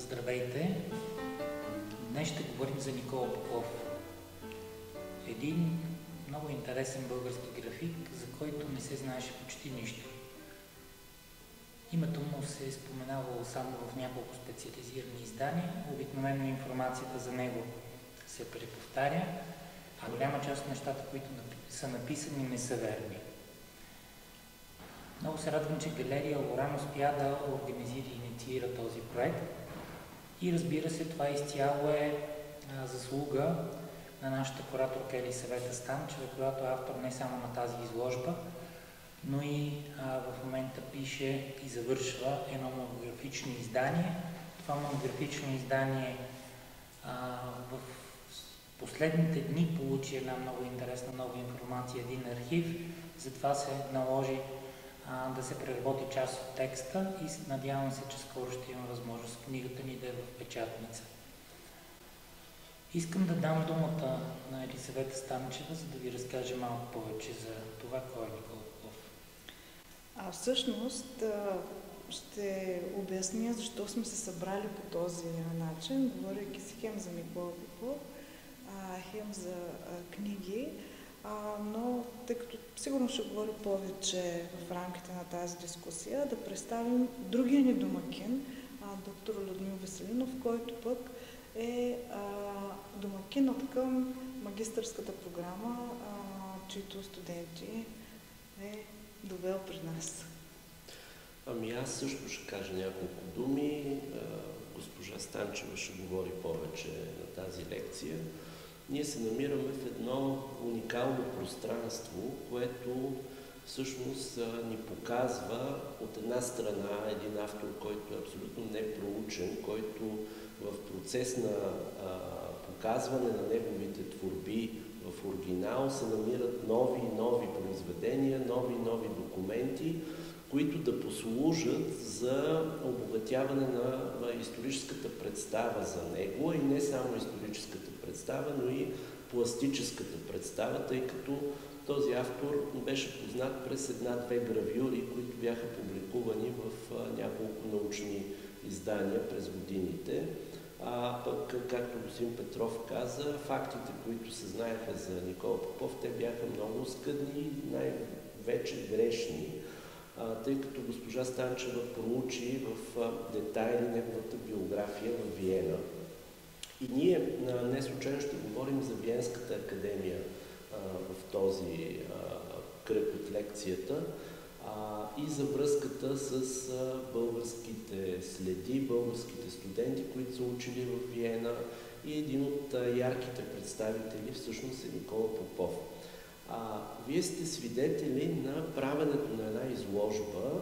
Здравейте! Днес ще говорим за Никола Попов. Един много интересен български график, за който не се знаеше почти нищо. Името му се е споменавало само в няколко специализирани издания, обикновено информацията за него се преповтаря, а голяма част от нещата, които са написани, не са верни. Много се радвам, че галерия Лоран успя да организира и инициира този проект. И разбира се, това изцяло е заслуга на нашата кураторка Елисавета Станчева, която е автор не само на тази изложба, но и в момента пише и завършва едно монографично издание. Това монографично издание в последните дни получи една много интересна нова информация, един архив, затова се наложи да се преработи част от текста и надявам се, че скоро ще има възможност книгата ни да е в печатница. Искам да дам думата на Елисавета Станчева, за да ви разкаже малко повече за това, кой е Никола Попов. Всъщност ще обясня защо сме се събрали по този начин, говорейки си хем за Никола Попов, хем за книги. Но тъй като сигурно ще говоря повече в рамките на тази дискусия, да представим другия ни домакин, доктор Людмил Веселинов, който пък е домакинът към магистърската програма, чието студенти е довел при нас. Аз също ще кажа няколко думи. Госпожа Станчева ще говори повече на тази лекция. Ние се намираме в едно уникално пространство, което всъщност ни показва от една страна един автор, който е абсолютно непроучен, който в процес на показване на неговите творби в оригинал се намират нови и нови произведения, нови и нови документи, които да послужат за обогатяване на историческата представа за него и не само историческата представа, но и пластическата представа, тъй като този автор беше познат през една-две гравюри, които бяха публикувани в няколко научни издания през годините. Пък, както господин Петров каза, фактите, които се знаеха за Никола Попов, те бяха много скъдни и най-вече грешни, тъй като госпожа Станчева проучи в детайли неговата биография в Виена. И ние не случайно ще говорим за Виенската академия в този кръг от лекцията и за връзката с българските следи, българските студенти, които са учили в Виена, и един от ярките представители всъщност е Никола Попов. Вие сте свидетели на правенето на една изложба,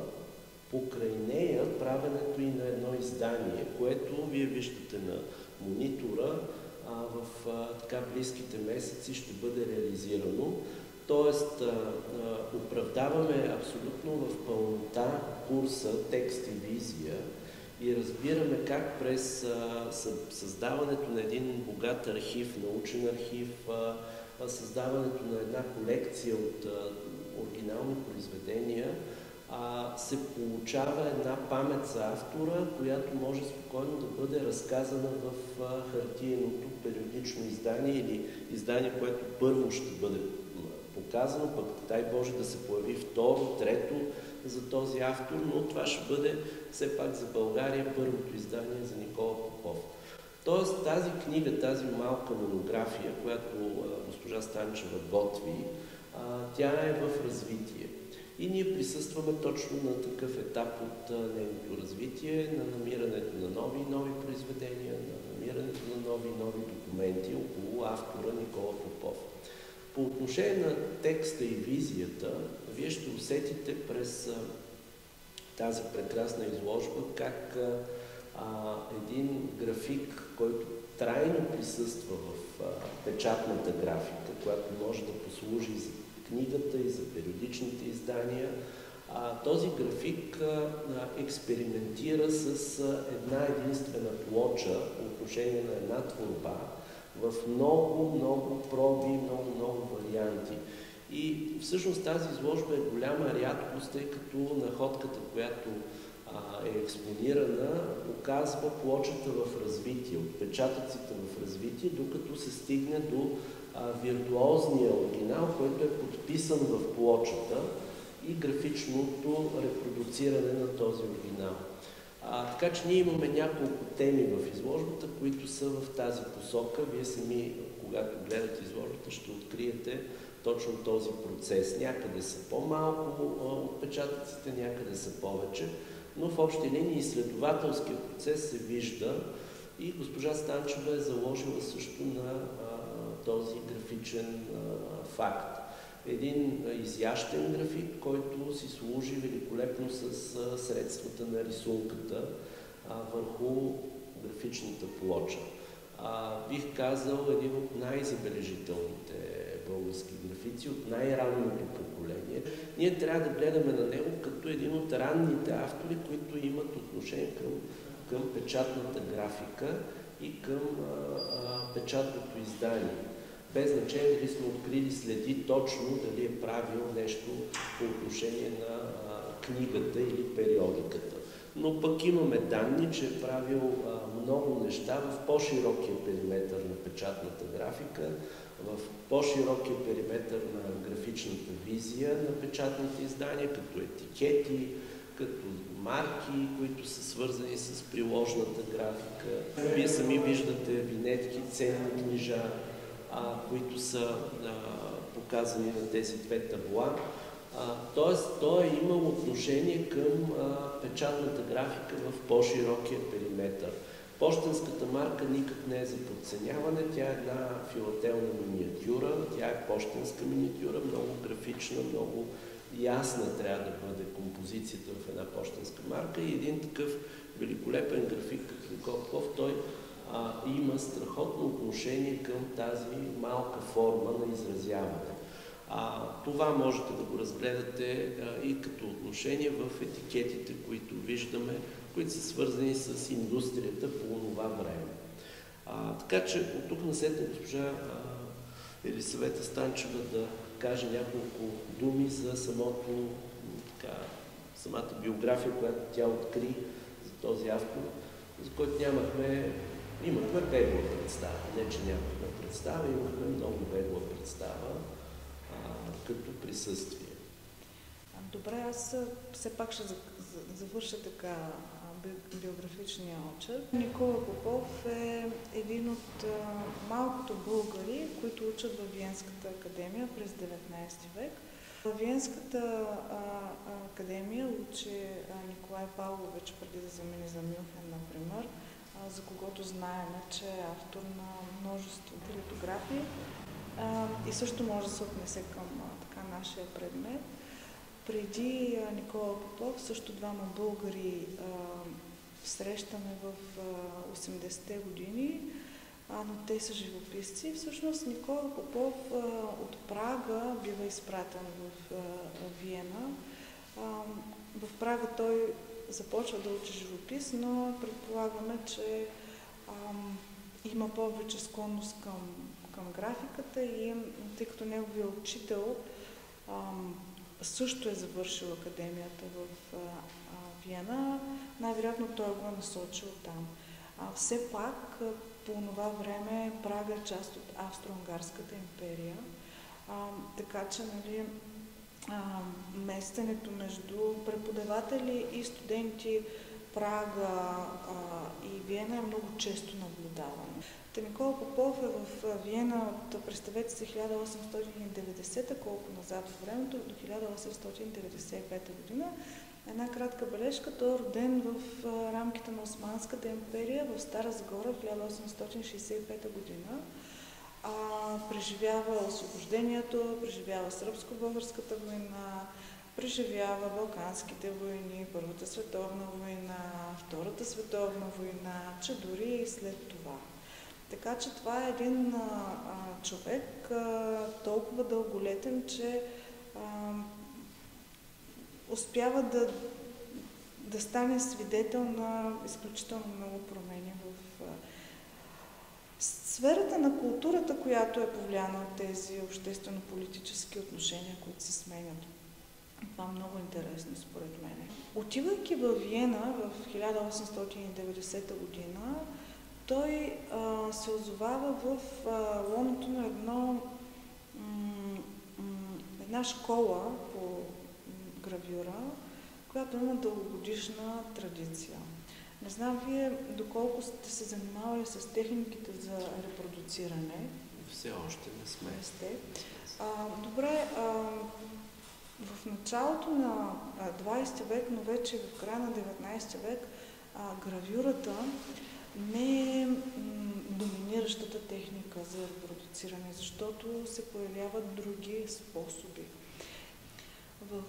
покрай нея правенето и на едно издание, което вие виждате на монитора, в така близките месеци ще бъде реализирано. Тоест, оправдаваме абсолютно в пълнота курса текст и визия и разбираме как през създаването на един богат архив, научен архив, създаването на една колекция от оригинални произведения, се получава една памет за автора, която може спокойно да бъде разказана в хартиеното периодично издание или издание, което първо ще бъде показано, пък дай Боже да се появи второ, трето за този автор, но това ще бъде все пак за България първото издание за Никола Попов. Тоест тази книга, тази малка монография, която госпожа Станчева готви, тя е в развитие. И ние присъстваме точно на такъв етап от нейното развитие, на намирането на нови и нови произведения, на намирането на нови и нови документи около автора Никола Попов. По отношение на текста и визията, вие ще усетите през тази прекрасна изложба как един график, който трайно присъства в печатната графика, която може да послужи и за книгата и за периодичните издания, този график експериментира с една единствена плоча по отношение на една творба в много проби, много варианти. И всъщност тази изложба е голяма рядкост, тъй като находката, която е експонирана, показва плочата в развитие, отпечатъците в развитие, докато се стигне до виртуозния оригинал, който е подписан в плочата и графичното репродуциране на този оригинал. Така че ние имаме няколко теми в изложбата, които са в тази посока. Вие сами, когато гледате изложбата, ще откриете точно този процес. Някъде са по-малко отпечатъците, някъде са повече, но в общи линии изследователския процес се вижда и госпожа Станчева е заложила също на този графичен факт. Един изящен график, който си служи великолепно с средствата на рисунката върху графичната плоча. Бих казал, един от най-забележителните български графици, от най-ранното поколение. Ние трябва да гледаме на него като един от ранните автори, които имат отношение към печатната графика и към печатното издание. Без значение дали сме открили следи точно, дали е правил нещо по отношение на книгата или периодиката. Но пък имаме данни, че е правил много неща в по-широкия периметър на печатната графика, в по-широкия периметър на графичната визия на печатните издания, като етикети, като марки, които са свързани с приложната графика. Вие сами виждате винетки, ценни книжа, които са показани на тези две табла. Тоест, той е имал отношение към печатната графика в по-широкия периметър. Пощенската марка никак не е за подценяване, тя е една филателна миниатюра, тя е пощенска миниатюра, много графична, много ясна трябва да бъде композицията в една пощенска марка и един такъв великолепен график като Никола, той има страхотно отношение към тази малка форма на изразяване. Това можете да го разгледате и като отношение в етикетите, които виждаме, които са свързани с индустрията по това време. Така че от тук насетне госпожа Елисавета Станчева да каже няколко думи за самата биография, която тя откри за този автор, за който имахме бегла представа. Не, че нямахме представа, имахме много бегла представа като присъствие. Добре, аз все пак ще завърша така биографичния очерк. Никола Попов е един от малкото българи, които учат във Виенската академия през 19 век. Във Виенската академия учи Николай Павлович преди да замине за Мюнхен, например, за когото знаем, че е автор на множество литографии и също може да се отнесе към нашия предмет. Преди Никола Попов също двама българи срещаме в 80-те години, но те са живописци. Всъщност Никола Попов от Прага бива изпратен в Виена. В Прага той започва да учи живопис, но предполагаме, че има повече склонност към графиката и тъй като неговия учител също е завършил академията в Виена, най-вероятно той го е насочил там. Все пак по това време Прага е част от Австро-Унгарската империя, така че местенето между преподаватели и студенти Прага и Виена е много често наблюдавано. Никола Попов е в Виена от, представете се, 1890, колко назад в времето, до 1895 година. Една кратка бележка, той е роден в рамките на Османската империя в Стара Загора в 1865 година. Преживява освобождението, преживява Сръбско-българската война, преживява Балканските войни, Първата световна война, Втората световна война, че дори и след това. Така че това е един човек толкова дълголетен, че успява да стане свидетел на изключително много промени в сферата на културата, която е повлияна от тези обществено-политически отношения, които се сменят Това е много интересно според мен. Отивайки във Виена в 1890 година, той се озовава в лоното на една школа по гравюра, която има дългогодишна традиция. Не знам вие доколко сте се занимавали с техниките за репродуциране. Все още не сме. Не сте. Добре, в началото на 20 век, но вече в края на 19 век, гравюрата не е доминиращата техника за репродуциране, защото се появяват други способи. В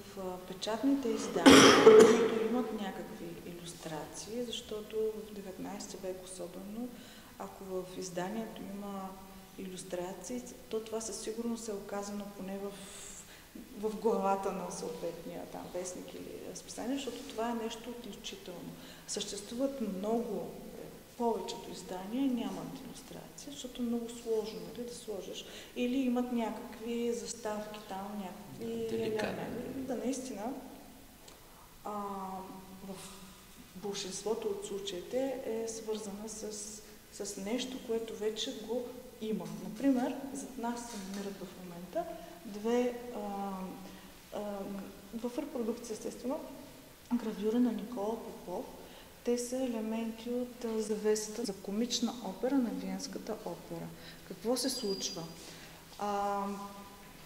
печатните издания, които имат някакви илюстрации, защото в 19 век особено, ако в изданието има илюстрации, то това със сигурност е оказано поне в главата на съответния вестник или списание, защото това е нещо отличително. Съществуват много, повечето издания нямат илюстрации, защото е много сложно да сложиш. Или имат някакви заставки там, някакви елементи. Да, наистина, в большинството от случаите е свързана с нещо, което вече го има. Например, зад нас се намират в момента в репродукция, естествено, гравюра на Никола Попов. Те са елементи от завесата за комична опера на Виенската опера. Какво се случва?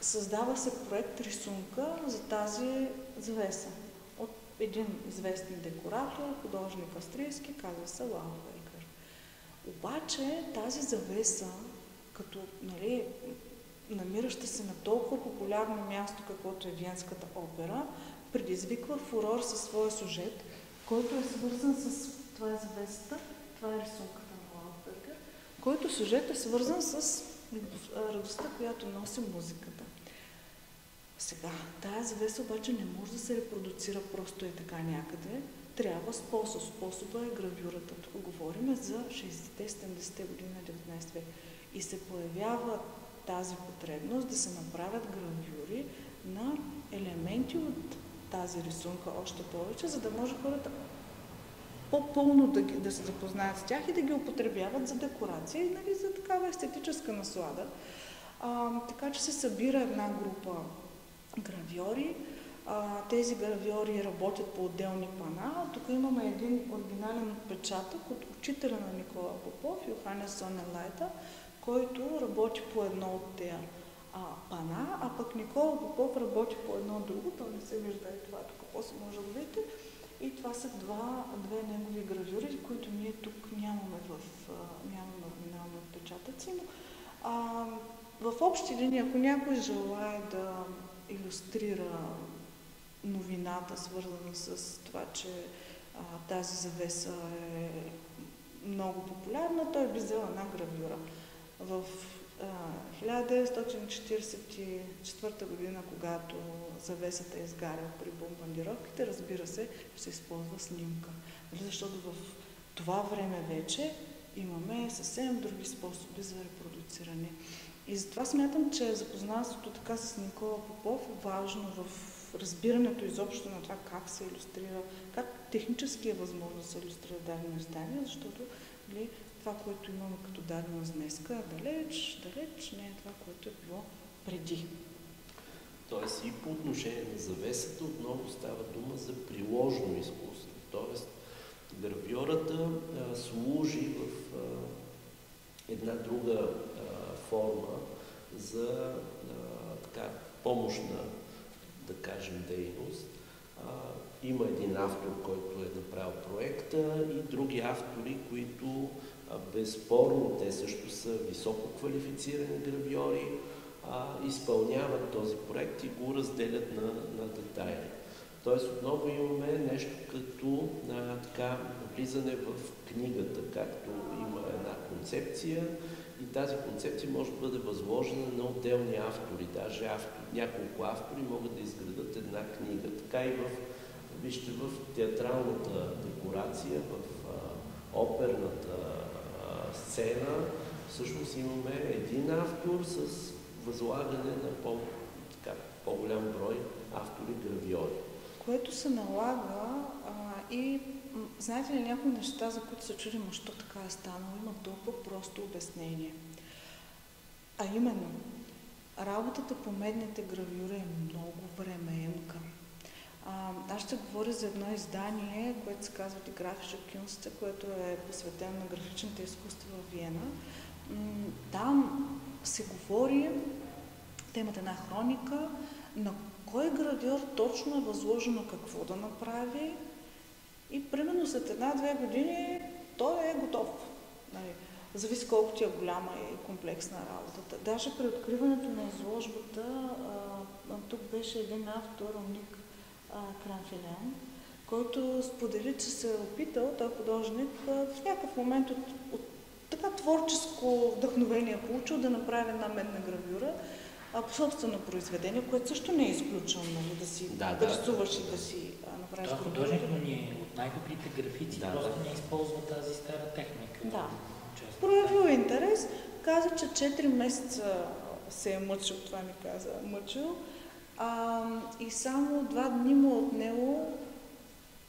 Създава се проект рисунка за тази завеса от един известен декоратор, художник австрийски, казва се Лауфбергер. Обаче тази завеса, като намираща се на толкова популярно място, каквото е Виенската опера, предизвиква фурор със своя сюжет, който е свързан с... Това е завесата, това е рисунката на Лауфбергер, който сюжет е свързан с радостта, която носи музиката. Сега, тая завеса обаче не може да се репродуцира просто така някъде. Трябва способ. Способа е гравюрата. Тук говорим за 60-70-те години на 19 век. И се появява тази потребност да се направят гравюри на елементи от тази рисунка още повече, за да може хората по-пълно да се запознаят с тях и да ги употребяват за декорация и за такава естетическа наслада. Така че се събира една група гравьори. Тези гравьори работят по отделни пана. Тук имаме един оригинален отпечатък от учителя на Никола Попов, Йоханес Соненлайтер, който работи по едно от тези пана, а пък Никола Попов работи по едно друго. То не се вижда и това тук, после може да видите. И това са две негови гравюри, които ние тук нямаме оригинални отпечатъци. Но в общи линии, ако някой желае да илюстрира новината, свързана с това, че тази завеса е много популярна, той би взел една гравюра. В 1944 година, когато завесата е изгаряла при бомбардировките, разбира се, се използва снимка. Защото в това време вече имаме съвсем други способи за репродуциране. И затова смятам, че запознанството така с Никола Попов е важно в разбирането изобщо на това как се илюстрира, как технически е възможно да се илюстрира дадено издание, защото това, което имаме като даденост днеска, далеч не е това, което е било преди. Тоест и по отношение на завесата отново става дума за приложно изкуство. Тоест гравьората служи в една друга форма за помощна, да кажем, дейност. Има един автор, който е направил проекта и други автори, които безспорно те също са високо квалифицирани гравьори, изпълняват този проект и го разделят на детайли. Тоест отново имаме нещо като влизане в книгата, както има една концепция и тази концепция може да бъде възложена на отделни автори. Даже няколко автори могат да изградат една книга. Така и вижте, в театралната декорация, в оперната сцена, всъщност имаме един автор с възлагане на по-голям брой автори гравьори. Което се налага и знаете ли някои неща, за които се чудим, защо така е станало, има толкова просто обяснение. А именно, работата по медните гравюри е много времеемка. Аз ще говоря за едно издание, което се казва Die Grafische Künste, което е посветено на графичните изкуства в Виена. Там се говори, те имат една хроника, на кой гравьор точно е възложено какво да направи и примерно след 1-2 години той е готов. Зависи колко ти е голяма и комплексна работата. Даже при откриването на изложбата, тук беше един автор, Ник Кранфилен, който сподели, че се е опитал, той художник, в някакъв момент от така творческо вдъхновение получил да направи една медна гравюра по собствено произведение, което също не е изключено, нали, да си рисуваш и да си направиш. Това художник ни е от най-добрите графици, просто не използва тази стара техника. Да. Проявил интерес, каза, че 4 месеца се е мъчил, това ми каза, и само 2 дни му отнело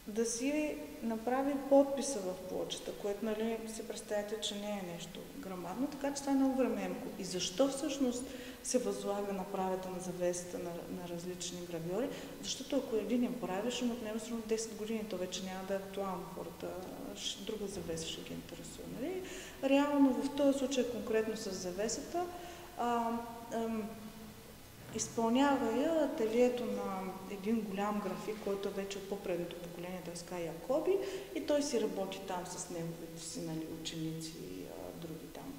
да си направи подписа в плочата, което, нали, си представяте, че не е нещо грамадно, така че това е много времеемко. И защо всъщност се възлага направата на завесата на различни гравьори? Защото ако един я прави, ще му отнеме срещу 10 години, то вече няма да е актуално, хората друга завеса ще ги интересува. Нали? Реално в този случай, конкретно с завесата, изпълнява я ателието на един голям график, който е вече от по-предното поколение, т.е. Скай Якоби, и той си работи там с неговите си, нали, ученици, други там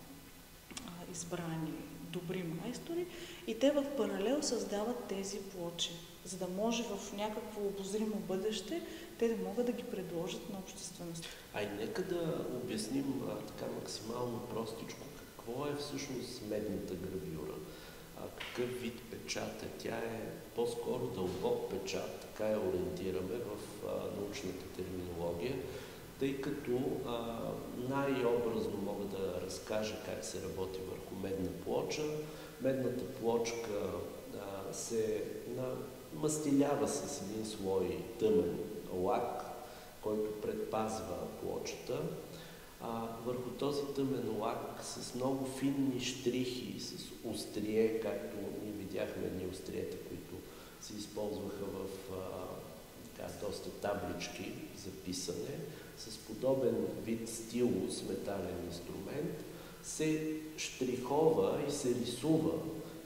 избрани добри майстори, и те в паралел създават тези плочи, за да може в някакво обозримо бъдеще те да могат да ги предложат на обществеността. И нека да обясним така максимално простичко какво е всъщност медната гравюра. Какъв вид печат е? Тя е по-скоро дълбок печат, така я ориентираме в научната терминология, тъй като най-образно мога да разкажа как се работи върху медна плоча. Медната плочка се мастилява с един слой тъмен лак, който предпазва плочата. Върху този тъмен лак с много финни щрихи, с острие, както ние видяхме едни остриета, които се използваха в доста таблички за писане, с подобен вид стилус, метален инструмент, се штрихова и се рисува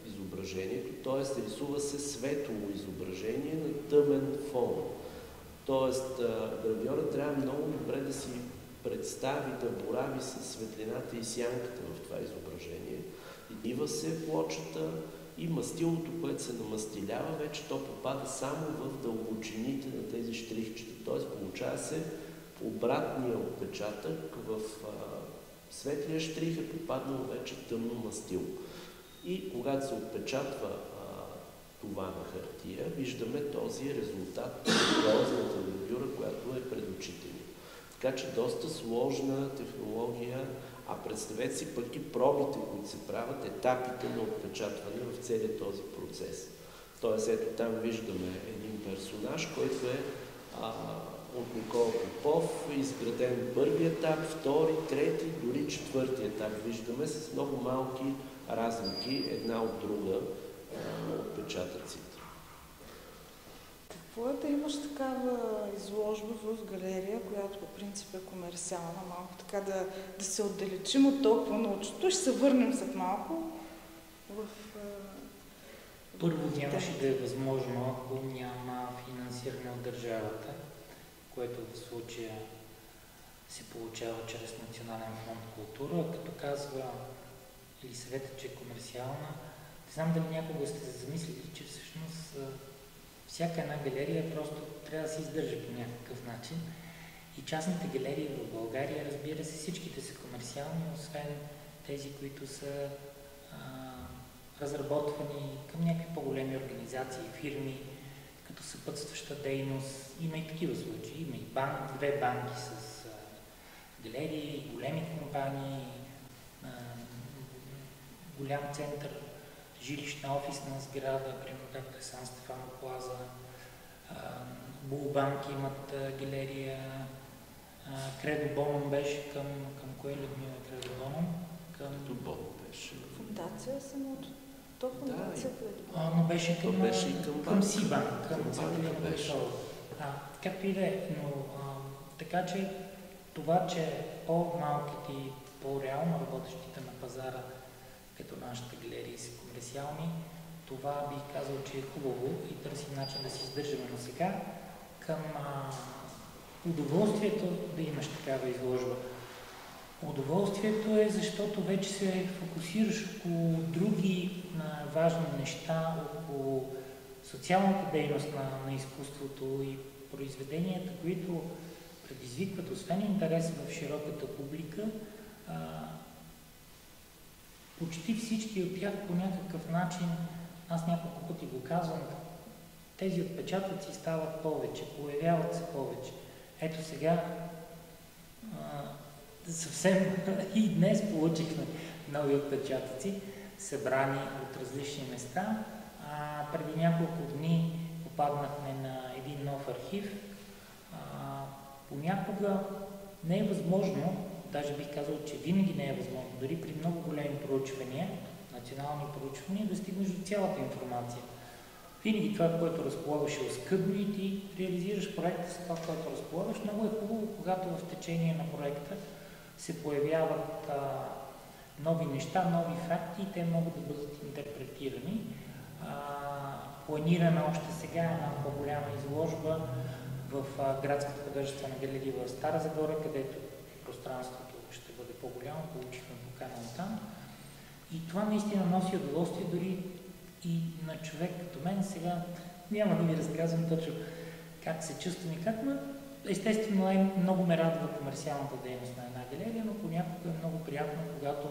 изображението, т.е. рисува се светло изображение на тъмен фон. Т.е. гравьорът трябва много добре да си представи, да борави с светлината и сянката в това изображение. Идива се плочата и мастилото, което се намастилява, вече то попада само в дълбочините на тези щрихчета. Т.е. получава се обратния отпечатък, в светлия щрих е попаднало вече тъмно мастило. И когато се отпечатва това на хартия, виждаме този резултат от грозната гравюра, която е пред очите ни. Така че доста сложна технология, представете си пък и пробите, които се правят, етапите на отпечатване в целия този процес. Тоест, ето там виждаме един персонаж, който е от Никола Попов, изграден първи етап, втори, трети, дори четвърти етап. Виждаме с много малки разлики една от друга отпечатъците. Какво е да имаш такава изложба в галерия, която по принцип е комерциална, малко така да се отдалечим от толкова научното? Ще се върнем след малко в... Първо нямаше да е възможно, ако няма финансиране от държавата, което в случая се получава чрез Национален фонд култура, като казва или съветът, че е комерциална. Не знам дали някога сте се замислили, че всъщност всяка една галерия просто трябва да се издържа по някакъв начин. И частните галерии в България, разбира се, всичките са комерциални, освен тези, които са разработвани към някакви по-големи организации, фирми, като съпътстваща дейност. Има и такива случаи. Има и две банки с галерии, големи компании, голям център жилищна офисна сграда, примерно както е Сан Стефано Плаза, Булбанк имат галерия, Кредо Бонум беше към кое Людмила Кредо Бонум? Кредо Бонум беше. Фундация самото. То фундация Кредо Бонум. Но беше към Сибанк, към Цветелина Борисова. Както и да е, но така че това, че по-малките и по-реално работещите на пазара, като нашите галерии са комерциални, това бих казал, че е хубаво и търсим начин да си издържаме. Но сега към удоволствието да имаш такава изложба. Удоволствието е, защото вече се фокусираш около други важни неща, около социалната дейност на изкуството и произведенията, които предизвикват, освен интерес в широката публика, почти всички от тях по някакъв начин, аз няколко пъти го казвам, тези отпечатъци стават повече, появяват се повече. Ето сега, съвсем и днес получихме нови отпечатъци, събрани от различни места. Преди няколко дни попаднахме на един нов архив. Понякога не е възможно, даже бих казал, че винаги не е възможно, дори при много големи проучвания, национални проучвания, да стигнеш до цялата информация. Винаги това, което разполагаш е оскъдно и ти реализираш проекта с това, което разполагаш. Много е хубаво, когато в течение на проекта се появяват нови неща, нови факти и те могат да бъдат интерпретирани. Планираме още сега една по-голяма изложба в Градската художествена галерия в Стара Загора, където пространството ще бъде по-голямо, получихме покана там. И това наистина носи удоволствие дори и на човек като мен. Сега няма да ви разказвам точно как се чувствам и как, но естествено много ме радва комерциалната дейност на една галерия, но понякога е много приятно, когато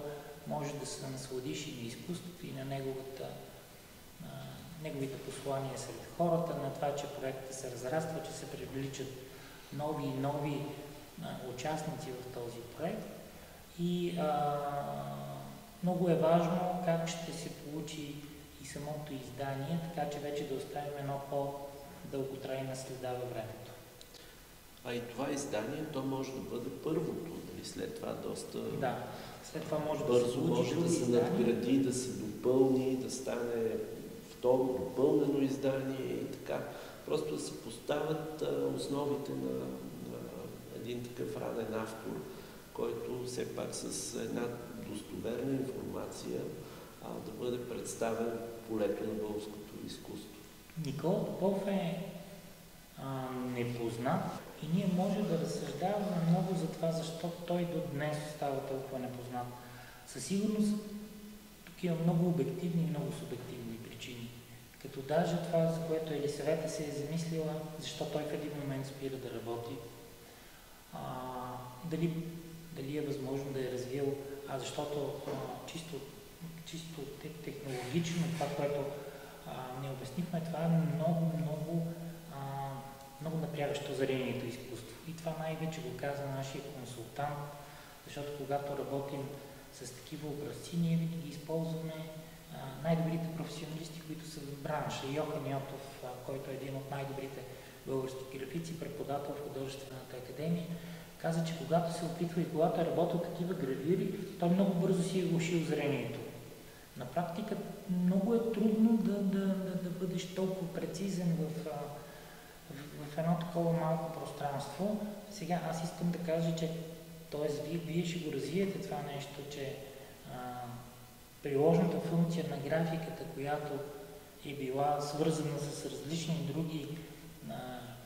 можеш да се насладиш и на изкуството, и на неговите послания сред хората, на това, че проектът се разраства, че се привличат нови и нови участници в този проект. И много е важно как ще се получи и самото издание, така че вече да оставим едно по-дълготрайна следа във времето. И това издание, то може да бъде първото, нали? След това доста след това може бързо може да се надгради, да се допълни, да стане второ допълнено издание и така. Просто да се поставят основите на един такъв ранен автор, който все пак с една достоверна информация да бъде представен в полето на българското изкуство. Никола Попов е непознат и ние може да разсъждаваме много за това, защо той до днес става толкова непознат. Със сигурност тук има много обективни и много субективни причини. Като даже това, за което Елисавета се е замислила, защо той в един момент спира да работи. Дали е възможно да е развил, защото чисто технологично това, което не обяснихме, това е много напрягащо зрението изкуство. И това най-вече го каза нашия консултант, защото когато работим с такива образци, ние винаги използваме най-добрите професионалисти, които са в бранша. Йохан Йотов, който е един от най-добрите български графици, преподавател в Художествената академия, каза, че когато се опитва и когато е работил такива гравюри, той много бързо си е глушил зрението. На практика много е трудно да бъдеш толкова прецизен в едно такова малко пространство. Сега аз искам да кажа, че вие ще го развиете това нещо, че приложната функция на графиката, която е била свързана с различни други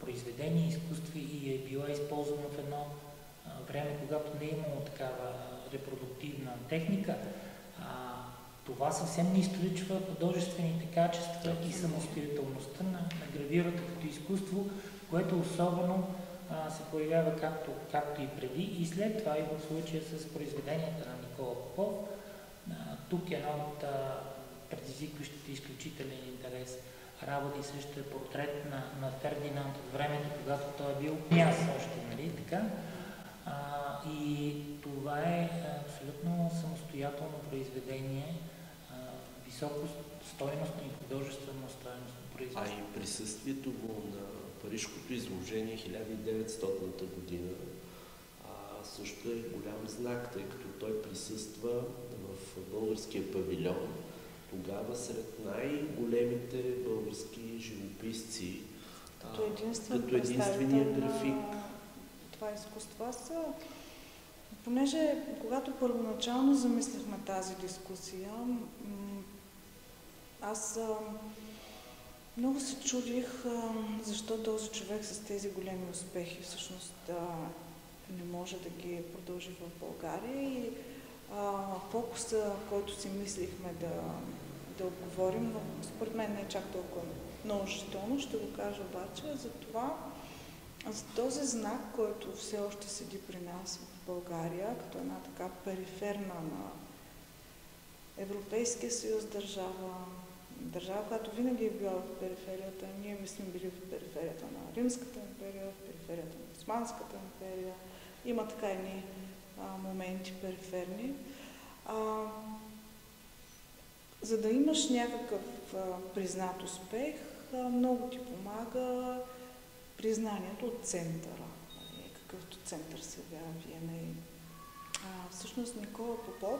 произведения, изкуства и е била използвана в едно време, когато не е имало такава репродуктивна техника, това съвсем не изключва художествените качества и самостоятелността на гравюрата като изкуство, което особено се появява както и преди и след това и в случая с произведенията на Никола Попов. Тук е една от предизвикващите изключителен интерес работи също е портрет на Фердинанд от времето, когато той е бил княз още, нали така. И това е абсолютно самостоятелно произведение, високостойностно и художествено стойностно производство. А и присъствието му на Парижкото изложение 1900 година също е голям знак, тъй като той присъства в българския павилион. Тогава сред най-големите български живописци, като единствения график. Това изкуство. Понеже когато първоначално замислихме тази дискусия, аз много се чудих защо този човек с тези големи успехи всъщност не може да ги продължи в България и фокуса, който си мислихме да отговорим, но според мен не е чак толкова наложително, ще го кажа обаче за това, за този знак, който все още седи при нас в България, като една така периферна на Европейския съюз държава, която винаги е била в периферията. Ние сме били в периферията на Римската империя, в периферията на Османската империя. Има така едни моменти периферни. За да имаш някакъв признат успех, много ти помага признанието от центъра. Какъвто център сега Виена и всъщност Никола Попов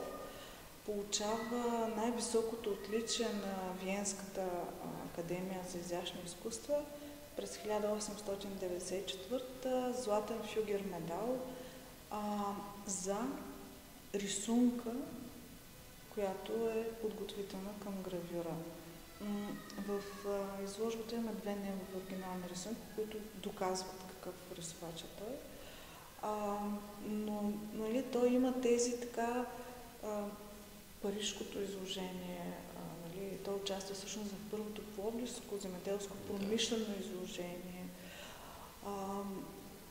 получава най-високото отличие на Виенската академия за изящни изкуства през 1894 златен фюгер медал за рисунка, която е подготвителна към гравюра. В изложбата има две негови оригинални рисунки, които доказват какъв рисувач е той. Но нали, той има тези така парижкото изложение, нали, той участва всъщност в първото пловдивско земеделско промишлено изложение.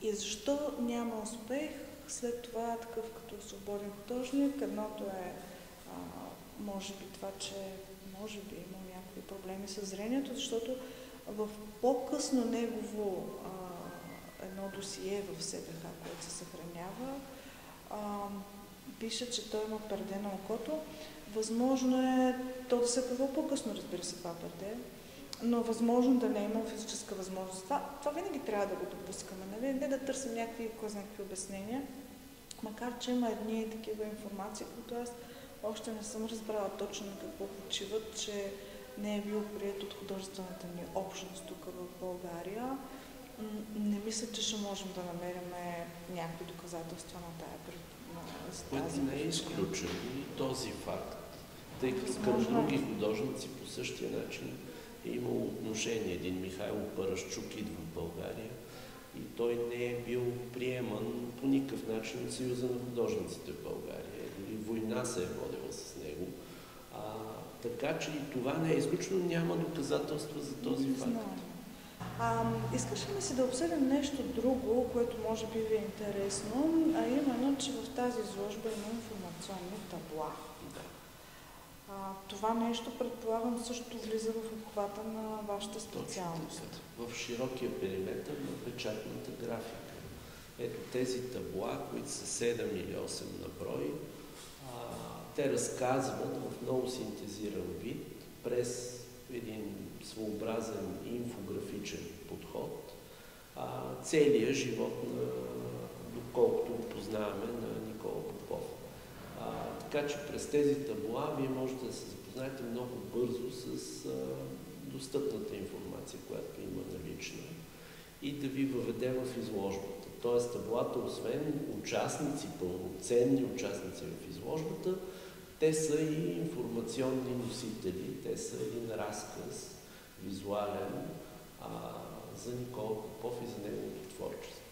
И защо няма успех? След това такъв като свободен художник, едното е може би това, че може би има някакви проблеми с зрението, защото в по-късно негово едно досие в СПХ, което се съхранява, пише, че той има перде на окото. Възможно е то да се появи по-късно, разбира се, това перде, но възможно да не е имал физическа възможност. Това винаги трябва да го допускаме, нали? Не да търсим някакви обяснения, макар че има едни такива информации, които аз още не съм разбрала точно на какво почиват, че не е бил прият от художествената ни общност тук в България. Не мисля, че ще можем да намерим някакви доказателства на тази Което не е изключен и този факт, тъй като към други художници по същия начин е имал отношение. Един Михайло Парашчук идва в България и той не е бил приеман по никакъв начин от Съюза на художниците в България. Дори война се е водила с него. Така че и това не е изключено, няма доказателства за този факт. Искаш ли си да обсъдим нещо друго, което може би ви е интересно, а именно, че в тази изложба има информационни табла. Това нещо, предполагам, също влиза в обхвата на вашата специалност. В широкия периметър на печатната графика. Ето тези табла, които са 7 или 8 на брой, те разказват в много синтезиран вид през един своеобразен инфографичен подход целият живот доколкото го познаваме на Никола Попов. Така че през тези табла вие можете да се запознаете много бързо с достъпната информация, която има налична и да ви въведе в изложбата. Тоест таблата, освен участници, пълноценни участници в изложбата, те са и информационни носители, те са един разказ, визуален, за Никола Попов и за неговото творчество.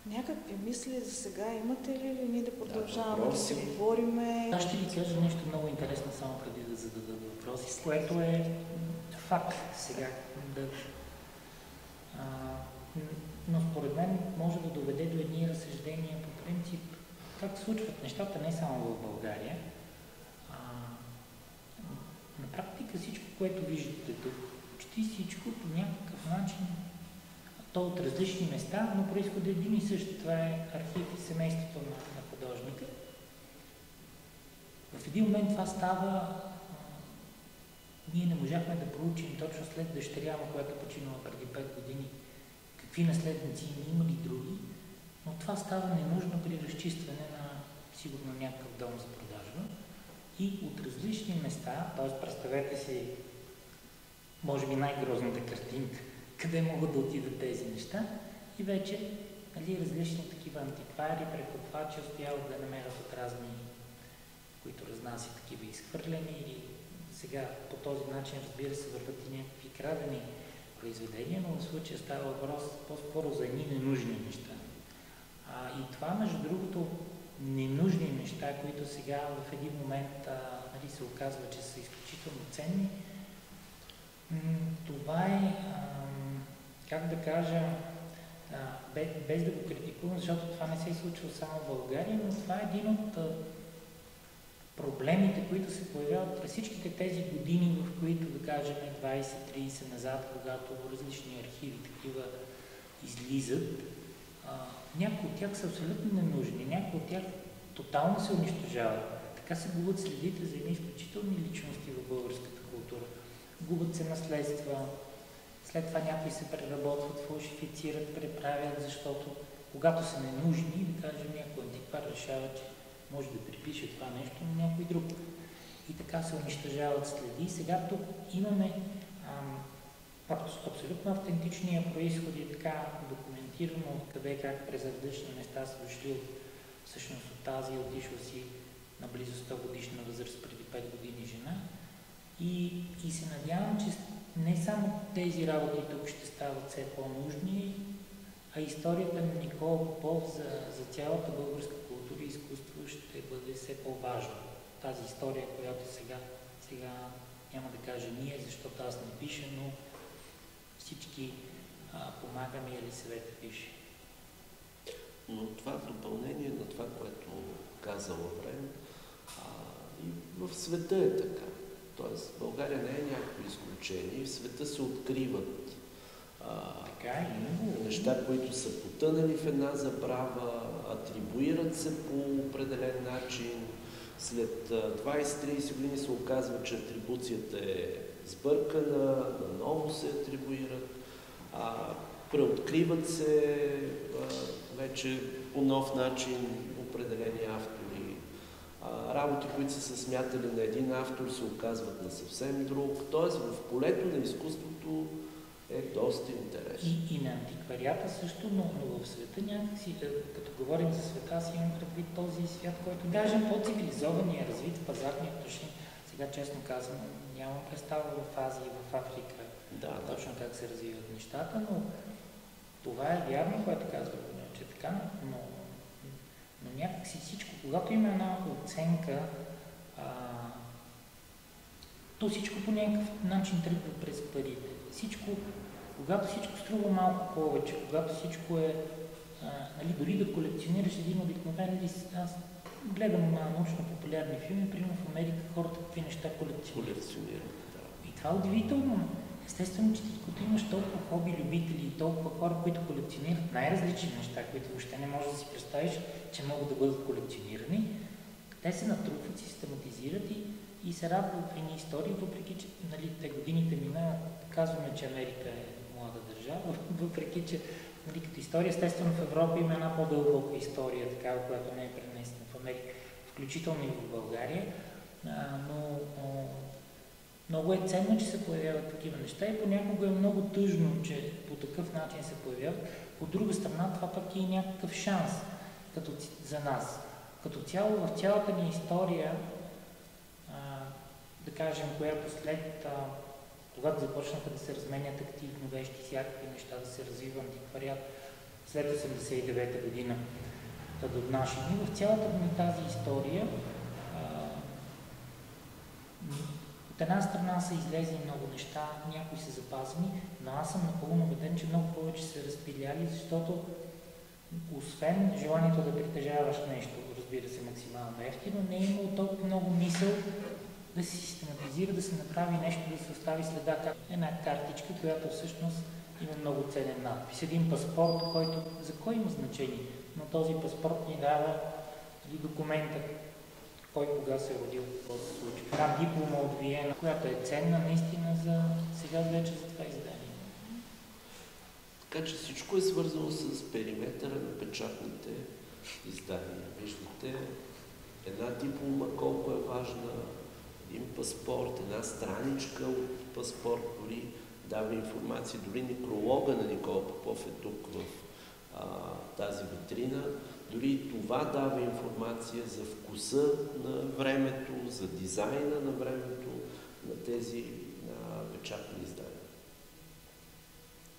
Някакви мисли за сега имате ли или ние да продължаваме да си говорим? Аз ще ви кажа нещо много интересно, само преди да зададат въпроси, което е факт сега. Но според мен може да доведе до едни разсъждения по принцип как се случват нещата не само в България. На практика всичко, което виждате тук, почти всичко по някакъв начин, то от различни места, но произхода един и същ. Това е архив и семейството на художника. В един момент това става, ние не можахме да проучим точно след дъщеря му, която починала преди 5 години, какви наследници има ли други, но това става ненужно при разчистване на сигурно някакъв дом за продажба. И от различни места, т.е. представете си, може би най-грозната картинка, къде могат да отидат тези неща, и вече различни такива антиквари, прекупвачи успяват да намерят от разни, които разнасят такива изхвърлени, или сега по този начин, разбира се, върват и някакви крадени произведения, но в случая става въпрос по-скоро за едни ненужни неща. И това, между другото, ненужни неща, които сега в един момент се оказва, че са изключително ценни, това е, как да кажа, без да го критикувам, защото това не се е случило само в България, но това е един от проблемите, които се появяват през всичките тези години, в които, да кажем, 20-30 назад, когато различни архиви такива излизат. Някои от тях са абсолютно ненужни, някои от тях тотално се унищожават. Така се губят следите за едни изключителни личности в българската култура. Губят се наследства, след това някои се преработват, фалшифицират, преправят, защото когато са ненужни, да кажем, някой антиквар решава, че може да припише това нещо на някой друг. И така се унищожават следи. Сега тук имаме абсолютно автентичния произход и така документирано откъде, как през различни места са дошли всъщност от тази отишла си на близо 100 годишна възраст преди 5 години жена. И се надявам, че не само тези работи тук ще стават все по-нужни, а историята на Никола Попов за цялата българска култура и изкуство ще бъде все по-важна. Тази история, която сега няма да кажа ние, защото аз не пиша, но всички помагаме и Елисавета пише. Но това в допълнение на това, което каза Лаврен, и в света е така. Тоест, България не е някакво изключение. В света се откриват неща, които са потънали в една забрава, атрибуират се по определен начин. След 20-30 години се оказва, че атрибуцията е сбъркана, наново се атрибуират, преоткриват се вече по нов начин определени автори. Работи, които са се смятали на един автор, се оказват на съвсем друг. Тоест в полето на изкуството е доста интересно. И на антикварията също, но в света някакси, като говорим за света, аз имам предвид този свят, който даже по-цивилизован и развит в пазарния точно. Сега честно казвам, нямам представа в Азия и в Африка точно как се развиват нещата, но това е вярно, което казва, че така, но някакси всичко, когато има една оценка, то всичко по някакъв начин тръгва през парите. Когато всичко струва малко повече, когато всичко е, дори да колекционираш един обикновен лист, аз гледам научно-популярни филми, примерно в Америка хората какви неща колекционират. И това е удивително. Естествено, че като имаш толкова хоби любители и толкова хора, които колекционират най-различни неща, които въобще не можеш да си представиш, че могат да бъдат колекционирани, те се натрупват, систематизират и се радват в едни истории, въпреки че те годините минават. Казваме, че Америка е млада държава, въпреки че като история, естествено в Европа има една по-дълбока история, такава, която не е пренесена в Америка, включително и в България, но много е ценно, че се появяват такива неща и понякога е много тъжно, че по такъв начин се появяват. От друга страна, това пък е и някакъв шанс за нас. Като цяло, в цялата ни история, да кажем, която след, когато започнаха да се разменят активно вещи, всякакви неща, да се развива антиквариат, след 89-та година до днешни, в цялата ни тази история от една страна са излезли много неща, някои са запазени, но аз съм напълно убеден, че много повече са разпиляли, защото освен желанието да притежаваш нещо, разбира се, максимално ефтино, не е имало толкова много мисъл да се систематизира, да се направи нещо, да се остави следа, как една картичка, която всъщност има много ценен надпис. Един паспорт, който за кой има значение, но този паспорт ни дава документа, кой кога се е родил, какво се случва. Една диплома от Виена, която е ценна наистина за сега вече за това издание. Така че всичко е свързано с периметъра на печатните издания. Виждате, една диплома колко е важна, един паспорт, една страничка от паспорт дори дава информация, дори некролога на Никола Попов е тук в тази витрина. Дори това дава информация за вкуса на времето, за дизайна на времето на тези печатни издания.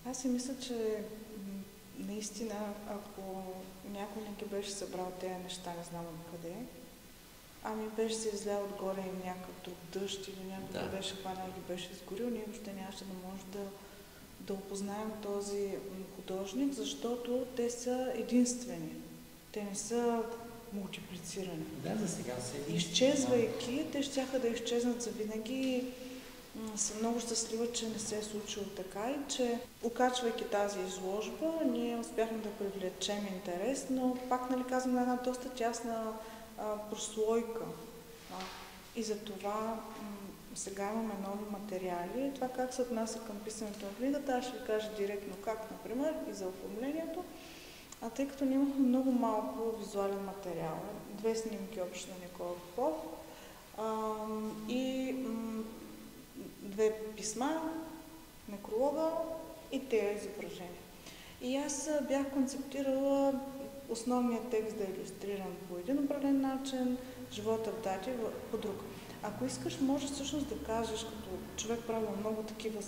Аз си мисля, че наистина, ако някой не ги беше събрал тези неща, не знам откъде, ами беше се излял отгоре и някакъв друг дъжд или някой да беше хванал и ги беше изгорил, ние въобще нямаше да може да опознаем този художник, защото те са единствени. Те не са мултиплицирани. Да, за сега са изчезвайки, те щяха да изчезнат завинаги. Съм много щастлива, че не се е случило така и че, окачвайки тази изложба, ние успяхме да привлечем интерес, но пак, нали, казвам, една доста тясна прослойка. И за това сега имаме нови материали. Това как се отнася към писането на книгата, аз ще ви кажа директно как, например, и за оформлението. Тъй като ние имахме много малко визуален материал, 2 снимки общо на Никола Попов и 2 писма, некролога и тези изображения. И аз бях концептирала основният текст да е илюстриран по един определен начин, живота в дати по друг. Ако искаш, можеш всъщност да кажеш, като човек прави много такива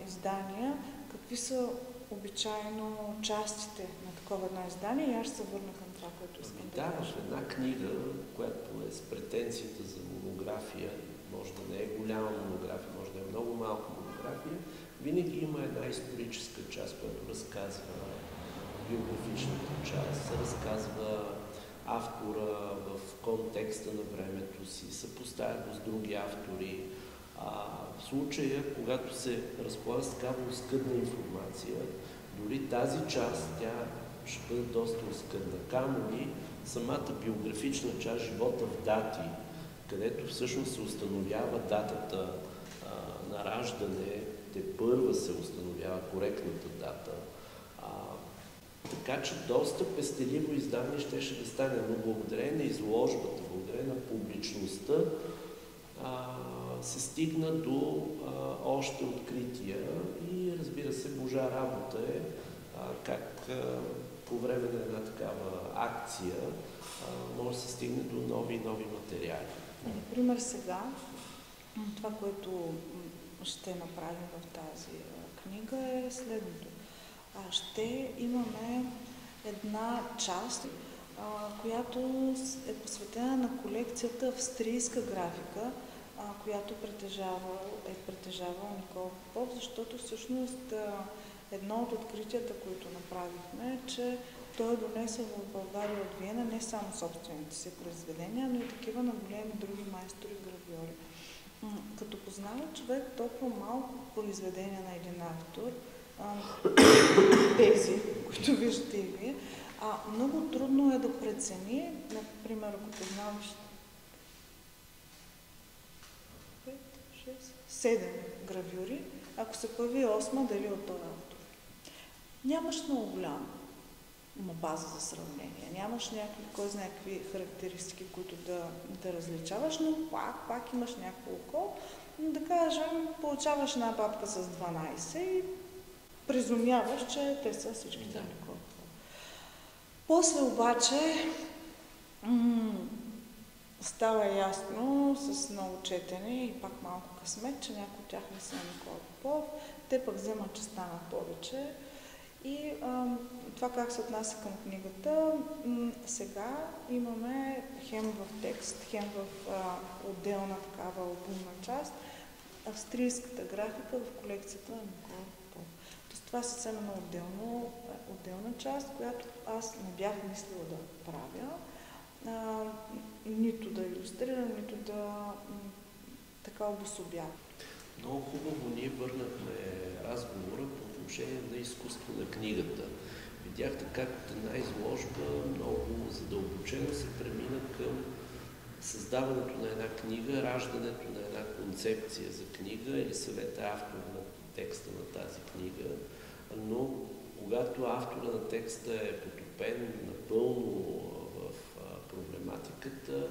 издания, какви са обичайно частите на такова едно издание и аз ще се върна към това, което искам да кажа. В една книга, която е с претенцията за монография, може да не е голяма монография, може да е много малка монография, винаги има една историческа част, която разказва биографичната част, разказва автора в контекста на времето си, съпоставя го с други автори. В случая, когато се разполага с такава оскъдна информация, дори тази част, тя ще бъде доста оскъдна. Камо ли самата биографична част, живота в дати, където всъщност се установява датата на раждане, тепърва се установява коректната дата. Така че доста пестеливо издание щеше да стане, но благодарение на изложбата, благодарение на публичността, се стигна до още открития и, разбира се, Божа работа е как по време на една такава акция може да се стигне до нови и нови материали. Например, сега това, което ще направим в тази книга е следното. Ще имаме една част, която е посветена на колекцията австрийска графика, която е притежавал Никола Попов, защото всъщност едно от откритията, които направихме, е, че той е донесъл в България от Виена не само собствените си произведения, но и такива на големи други майстори гравьори. Като познава човек толкова малко произведения на един автор, тези, които виждате и вие, много трудно е да прецени, например, ако познаваш 5, 6, 7 гравюри, ако се появи 8, дали от този автор. Нямаш много голяма база за сравнение, нямаш кой знае какви характеристики, които да различаваш, но пак имаш няколко. Да кажем, получаваш една папка с 12 и презумяваш, че те са всичките Никола. После обаче става ясно с много четене и пак малко късмет, че някои от тях не са Никола Попов. Те пък вземат, че станат повече. И това как се отнася към книгата, сега имаме хем в текст, хем в отделна такава албумна част, австрийската графика в колекцията на Никола Попов. Тоест това е съвсем една отделна част, която аз не бях мислила да правя, нито да илюстрирам, нито да така обособявам. Много хубаво ние върнахме разговора по отношение на изкуство на книгата. Видяхте как от една изложба много задълбочено се премина към създаването на една книга, раждането на една концепция за книга или съвет автор на текста на тази книга, но когато автора на текста е потопен напълно в проблематиката,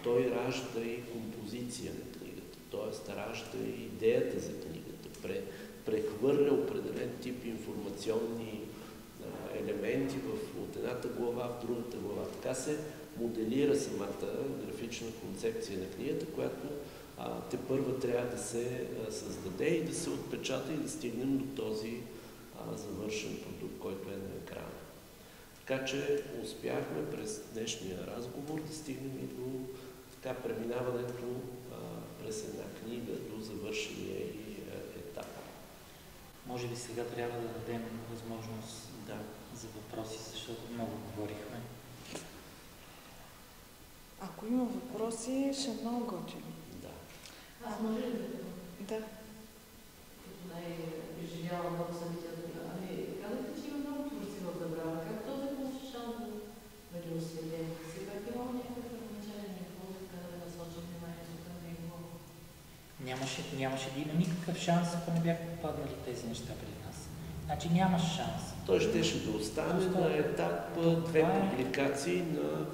той ражда и композиция на книгата, т.е. ражда и идеята за книгата, прехвърля определен тип информационни елементи от едната глава в другата глава. Така се моделира самата графична концепция на книгата, която тепърва трябва да се създаде и да се отпечата и да стигнем до този завършен продукт, който е на екрана. Така че успяхме през днешния разговор да стигнем и до преминаването през една книга до завършения и етап. Може би сега трябва да дадем възможност за въпроси, защото много говорихме. Ако има въпроси, ще е много готино. Да. Аз може ли да? Като най-преживяла много събития. Казахте, че има много творци в Дъбрава. Как този получи шанс да бъде осветен? Сега имало някакъв първоначален импулс, да насочи вниманието към него? Нямаше да има никакъв шанс, ако не бяха попаднали тези неща при нас. Значи нямаш шанс. Той щеше да остане на етап 2 публикации на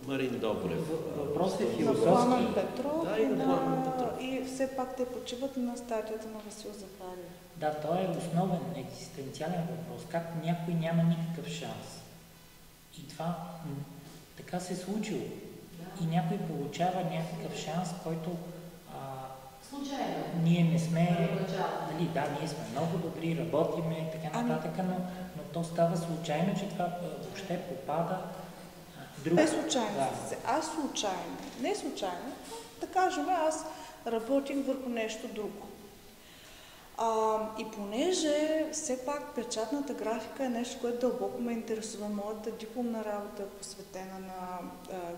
Марин Добрев. Въпросът е На философски. Пламен Петров, Да, и на Пламен Петров. И все пак те почиват на статията на Васил Захариев. Да, той е основен, екзистенциален въпрос. Как някой няма никакъв шанс? И това така се е случило. Да. И някой получава някакъв шанс, който Случайно. ние не сме... Първоначално. Да, ние сме много добри, работиме и така нататък, но то става случайно, че това въобще попада друг. Не случайно. Да. Аз случайно. Не случайно. Да кажем, аз работих върху нещо друго. И понеже все пак печатната графика е нещо, което дълбоко ме интересува, моята дипломна работа е посветена на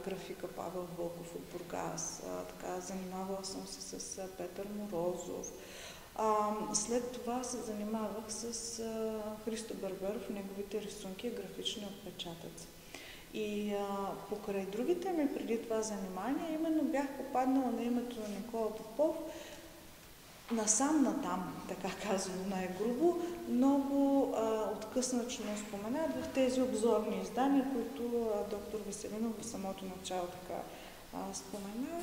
графика Павел Вълков от Бургас. Занимавала съм се с Петър Морозов. След това се занимавах с Христо Берберов, неговите рисунки и графични отпечатъци. И покрай другите ми преди това занимания, именно бях попаднала на името на Никола Попов, насам-натам, така казано най-грубо, много откъсначено споменат в тези обзорни издания, които доктор Веселинов в самото начало така спомена,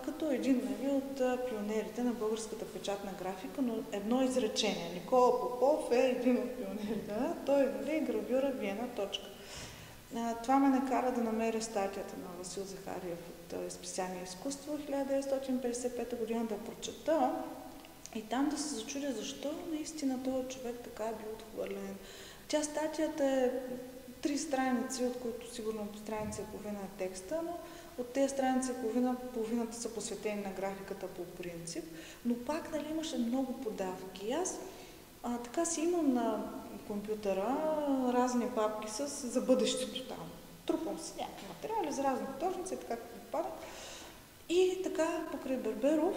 като един от пионерите на българската печатна графика, но едно изречение. Никола Попов е един от пионерите. Той е гравюра Виена точка. Това ме накара да намеря статията на Васил Захариев от Изписание изкуство 1955 година да прочета и там да се зачудя защо наистина този човек така е бил отхвърлен. Статията е 3 страници, от които сигурно страница и половина е текста, но от тези страници и половината са посветени на графиката по принцип, но пак имаше много подавки. И аз така си имам на компютъра разни папки за бъдещето там. Трупам си някакви материали за разни художници, така като попадат. И така, покрай Берберов,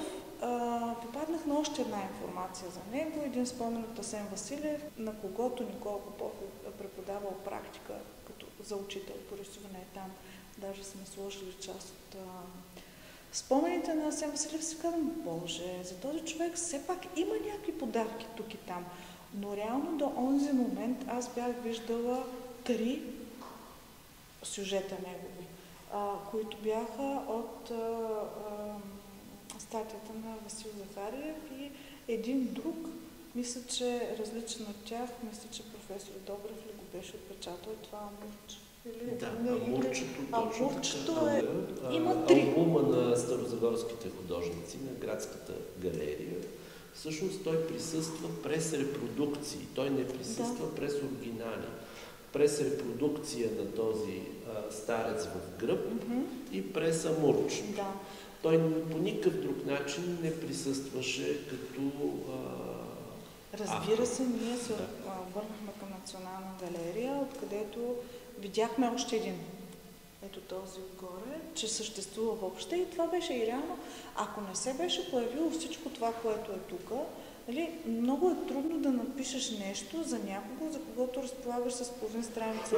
попаднах на още една информация за него. Един спомен от Асен Василев, на когото Никола Попов е преподавал практика като за учител по рисуване там. Даже сме сложили част от спомените на Асен Василев. Си казвам, Боже, за този човек все пак има някакви подавки тук и там. Но реално до онзи момент аз бях виждала 3 сюжета негови, които бяха от статията на Васил Захариев и един друг, мисля, че различен от тях, мисля, че професор Добрев ли го беше отпечатал, това Амурче. Амурчето е... Има 3. Албума на старозагорските художници, на Градската галерия. Всъщност той присъства през репродукции, той не присъства през оригинали. През репродукция на този старец в гръб и през Амурчето. Да. Той по никакъв друг начин не присъстваше като Разбира се, ние се върнахме към Национална галерия, откъдето видяхме още един. Ето този отгоре, че съществува въобще и това беше и реално. Ако не се беше появило всичко това, което е тук, много е трудно да напишеш нещо за някого, за когото разполагаш с половин страница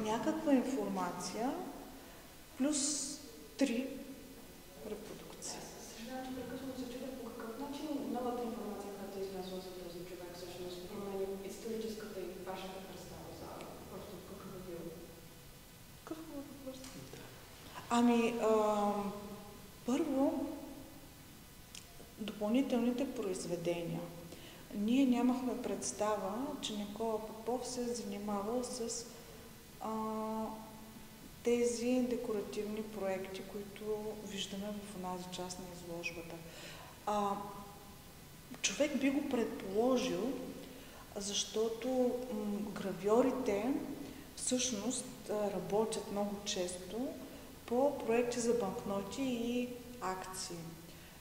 някаква информация, плюс 3 репродукции. Съжалявам, че прекъсвам се чудя по какъв начин новата информация, която е излязла за този човек, всъщност промени историческата и вашата представа за просто какъв е бил. Какъв е въпрос? Ами, първо, допълнителните произведения. Ние нямахме представа, че Никола Попов се е занимавал с тези декоративни проекти, които виждаме в онази част на изложбата. Човек би го предположил, защото гравьорите всъщност работят много често по проекти за банкноти и акции.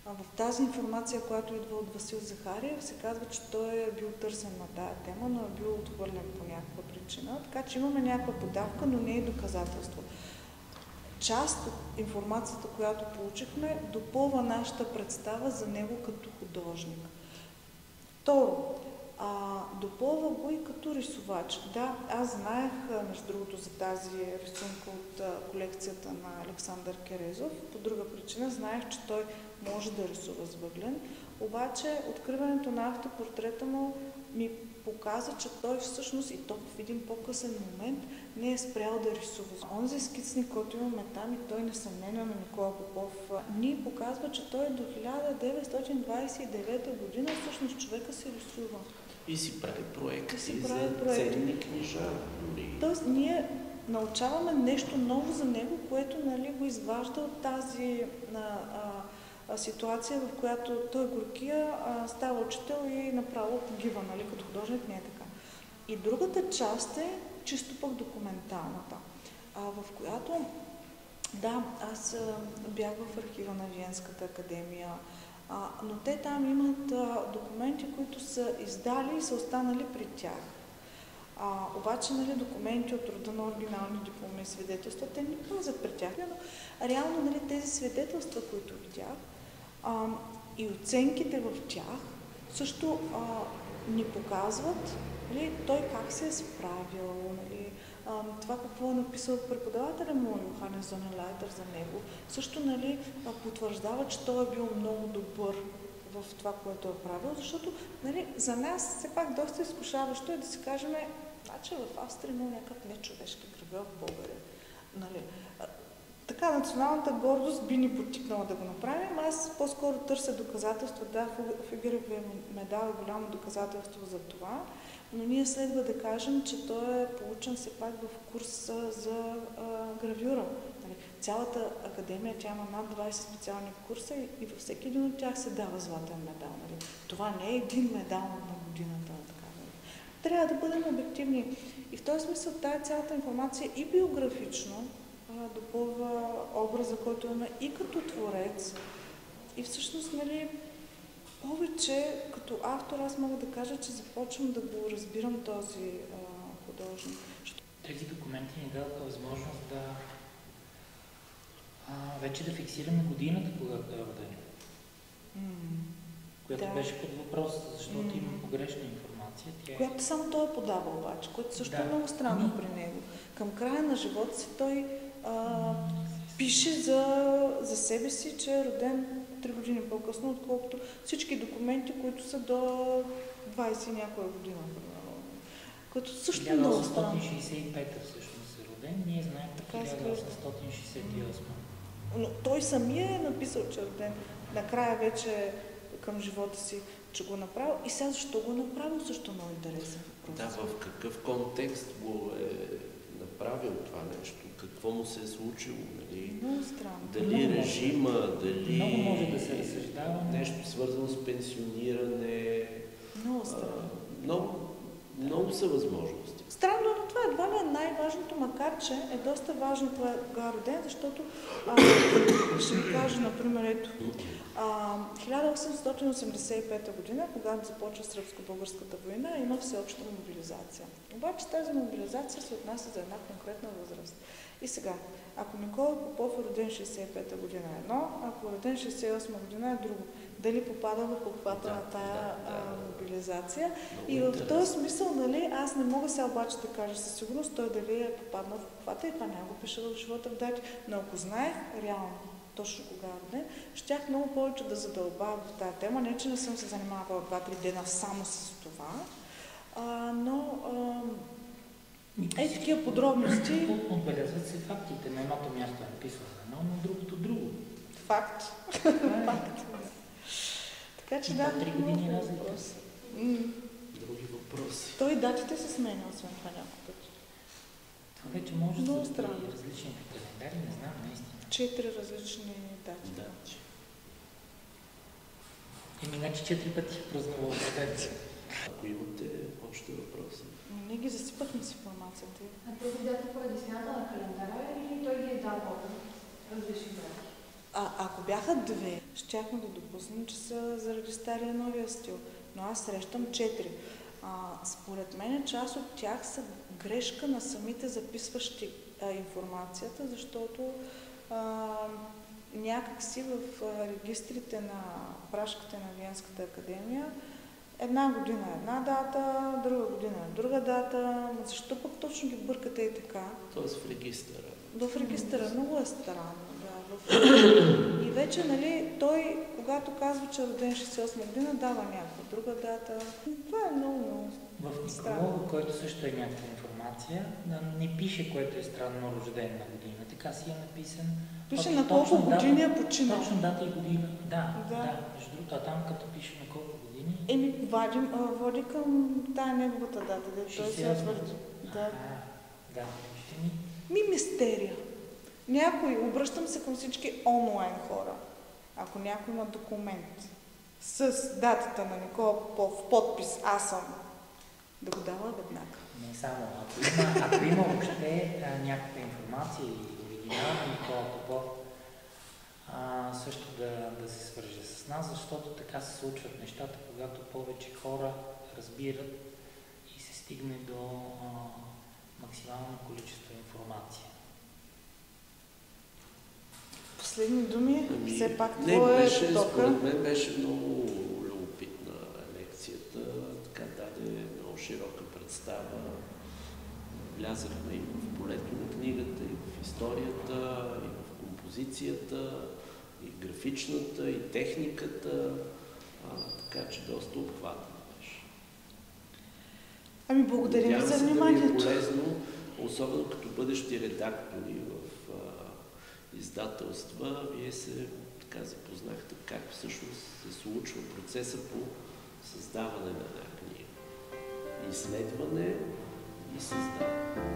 В тази информация, която идва от Васил Захариев, се казва, че той е бил търсен на тая тема, но е бил отхвърлен по някаква причина. Така че имаме някаква подавка, но не и доказателство. Част от информацията, която получихме, допълва нашата представа за него като художник. Второ, допълва го и като рисувач. Да, аз знаех, между другото, за тази рисунка от колекцията на Александър Керезов. По друга причина знаех, че той може да рисува с въглен. Обаче откриването на автопортрета му ми показа, че той всъщност, и то в един по-късен момент, не е спрял да рисува. Онзи скицник, който имаме там, и той несъмнено на Никола Попов, ни показва, че той до 1929 година всъщност човека се рисува. И си прави проекти за ценни книжа. Тоест, ние научаваме нещо ново за него, което го изважда от тази ситуация, в която той горкия става учител и направо погива, като художник не е така. И другата част е чисто пък документалната, в която, да, аз бях в архива на Виенската академия, но те там имат документи, които са издали и са останали при тях. Обаче, документи от рода на оригинални дипломни свидетелства, те не пазят при тях. Но реално, тези свидетелства, които видях, и оценките в тях също ни показват той как се е справил, това какво е написал преподавателя му Йоханес Зонелайтер за него. Също потвърждава, че той е бил много добър в това, което е правил, защото за нас все пак доста изкушаващо е да си кажем, че в Австрия има някакъв нечовешки гравьор в България. Така, националната гордост би ни потикнала да го направим. Аз по-скоро търся доказателства. Да, Фигъровия медал е голямо доказателство за това, но ние следва да кажем, че той е получен все пак в курс за гравюра. Цялата академия, тя има над 20 специални курса и във всеки един от тях се дава златен медал. Това не е един медал на годината. Трябва да бъдем обективни. И в този смисъл тая цялата информация и биографично допълва образа, който имаме и като творец. И всъщност, повече като автор аз мога да кажа, че започвам да го разбирам този художник. Тези документи ни дадоха възможност да вече да фиксираме годината, когато е роден. Която беше под въпрос, защото има погрешна информация. Която само той подава обаче, което също е много странно при него. Към края на живота си той пише за себе си, че е роден 3 години по-късно, отколкото всички документи, които са до 20 някоя година. Което също е много странно. 1965 всъщност е роден, ние знаем 1968. Но той самия е написал, че е роден. Накрая вече към живота си, че го направил. И сега защо го направил, също много интересен въпрос. Да, в какъв контекст го е направил това нещо? Какво му се е случило? Много странно. Дали режима, дали много може да се разсъждава. Нещо свързано с пенсиониране. Много странно. Много са възможности. Странно, но това едва ли е най-важното, макар че е доста важно кога е роден, защото ще ви кажа, например, ето 1885 година, когато започва Сръбско-българската война, има всеобща мобилизация. Обаче тази мобилизация се отнася за една конкретна възраст. И сега, ако Никола Попов е роден 65-та година е едно, ако е роден 68-та година е друго. дали попада в обхвата Да, на тая да. мобилизация. Много И в интересно. този смисъл, нали, аз не мога сега обаче да кажа със сигурност той дали е попаднал в обхвата и това няма го пише в живота в дати. Но ако знаех реално точно кога не, щях много повече да задълбавам в тази тема. Не, че не съм се занимавала 2-3 дена само с това, но такива подробности. Отбелязват се фактите. На едното място е написано едно, на другото друго. Факт. Това е. Факт. Така че да, 3 години много разлика. въпроси. Други въпроси. Той и датите се сменя, освен това няколко пъти. Това вече може да Много бъде странно. и различните календари, не знам наистина. 4 различни дати. Да. Иначе 4 пъти празнувал рожден. Ако имате още въпроси. Но ние ги засипахме с информацията. А тези дати поради смяната на календара или той ги е дал различни дати? Ако бяха 2, щяхме да допуснем, че са заради стария новия стил. Но аз срещам 4. Според мен част от тях са грешка на самите записващи информацията, защото някакси в регистрите на прашките на Виенската академия една година е една дата, друга година е друга дата. Защо пък точно ги бъркате и така? Тоест в регистъра. В регистъра много е странно, да. И вече, нали, той, когато казва, че е роден 68 година, дава някаква друга дата. Това е много В странно. Николова, който също е някаква информация, не пише, което е странно рожден на година. Така си е написан. Пише на колко години е починал. Точно дата и година. Да. Да. Между другото, а там като пише на колко години... Води към тая неговата дата, де той се е 68. твърди. Да. Да. Ще ми... Мистерия. Някой, обръщам се към всички онлайн хора. Ако някой има документ с датата на Никола Попов, подпис «Аз съм», да го дава веднага. Не само. Ако има въобще някаква информация или оригинал на Никола Попов, също да се свърже с нас, защото така се случват нещата, когато повече хора разбират и се стигне до максимално количество информация. Последни думи, все пак не, твоя беше, тока. според мен беше много любопитна лекцията. Така даде много широка представа. Влязахме и в полето на книгата, и в историята, и в композицията, и графичната, и техниката. Така че доста обхватно беше. Ами благодаря ви Надявам за се да ви е вниманието. полезно, особено като бъдещи редактори в издателства. Вие се така запознахте как всъщност се случва процеса по създаване на една книга. Изследване и създаване.